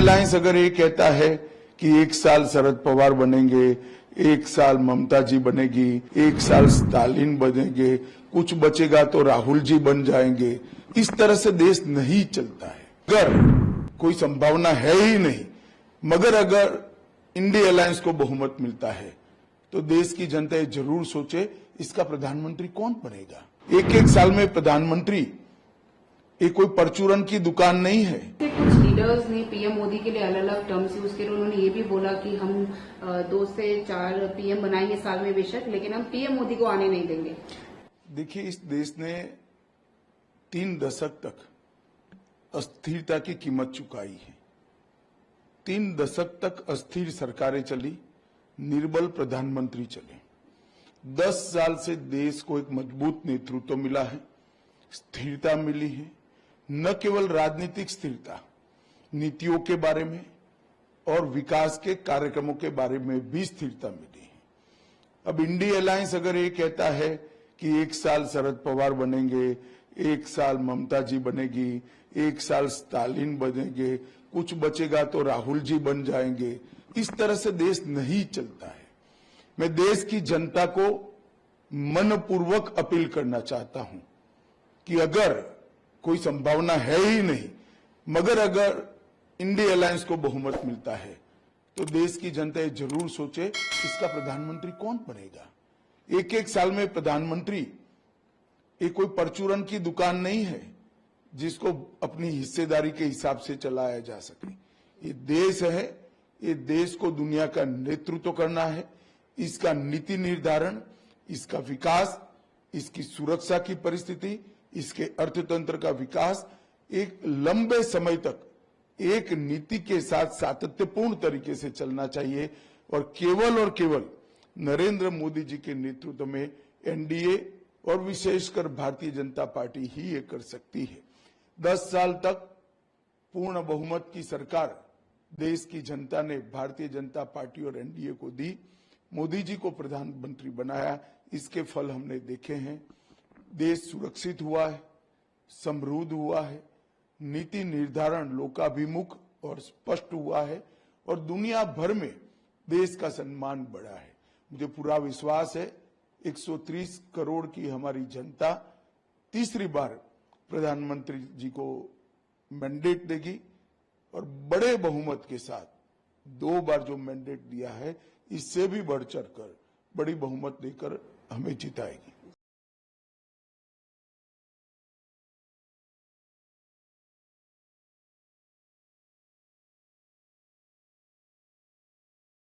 Alliance अगर ये कहता है कि 1 साल शरद पवार बनेंगे, 1 साल ममता जी बनेगी, 1 साल स्टालिन बनेंगे, कुछ बचेगा तो राहुल जी बन जाएंगे, इस तरह से देश नहीं चलता है। अगर कोई संभावना है ही नहीं, मगर अगर इंडिया अलायंस को बहुमत मिलता है तो देश की जनता ये जरूर सोचे इसका प्रधानमंत्री कौन बनेगा। एक साल में प्रधानमंत्री ये कोई परचूरन की दुकान नहीं है। कुछ लीडर्स ने पीएम मोदी के लिए अलग अलग टर्म्स यूज किए। उन्होंने ये भी बोला कि हम 2 से 4 पीएम बनाएंगे साल में बेशक, लेकिन हम पीएम मोदी को आने नहीं देंगे। देखिए, इस देश ने 3 दशक तक अस्थिरता की कीमत चुकाई है। 3 दशक तक अस्थिर सरकारें चली, निर्बल प्रधानमंत्री चले। 10 साल से देश को एक मजबूत नेतृत्व मिला है, स्थिरता मिली है। न केवल राजनीतिक स्थिरता, नीतियों के बारे में और विकास के कार्यक्रमों के बारे में भी स्थिरता मिली है। अब इंडिया अलायंस अगर ये कहता है कि 1 साल शरद पवार बनेंगे, 1 साल ममता जी बनेगी, 1 साल स्टालिन बनेंगे, कुछ बचेगा तो राहुल जी बन जाएंगे, इस तरह से देश नहीं चलता है। मैं देश की जनता को मनपूर्वक अपील करना चाहता हूं कि अगर कोई संभावना है ही नहीं, मगर अगर इंडिया अलायंस को बहुमत मिलता है तो देश की जनता ये जरूर सोचे इसका प्रधानमंत्री कौन बनेगा। एक साल में प्रधानमंत्री ये कोई परचूरन की दुकान नहीं है जिसको अपनी हिस्सेदारी के हिसाब से चलाया जा सके। ये देश है, ये देश को दुनिया का नेतृत्व करना है। इसका नीति निर्धारण, इसका विकास, इसकी सुरक्षा की परिस्थिति, इसके अर्थतंत्र का विकास एक लंबे समय तक एक नीति के साथ सातत्यपूर्ण तरीके से चलना चाहिए और केवल नरेंद्र मोदी जी के नेतृत्व में एनडीए और विशेषकर भारतीय जनता पार्टी ही ये कर सकती है। 10 साल तक पूर्ण बहुमत की सरकार देश की जनता ने भारतीय जनता पार्टी और एनडीए को दी, मोदी जी को प्रधानमंत्री बनाया। इसके फल हमने देखे हैं। देश सुरक्षित हुआ है, समृद्ध हुआ है, नीति निर्धारण लोकाभिमुख और स्पष्ट हुआ है और दुनिया भर में देश का सम्मान बढ़ा है। मुझे पूरा विश्वास है 130 करोड़ की हमारी जनता तीसरी बार प्रधानमंत्री जी को मैंडेट देगी और बड़े बहुमत के साथ 2 बार जो मैंडेट दिया है इससे भी बढ़ चढ़कर बड़ी बहुमत देकर हमें जिताएगी।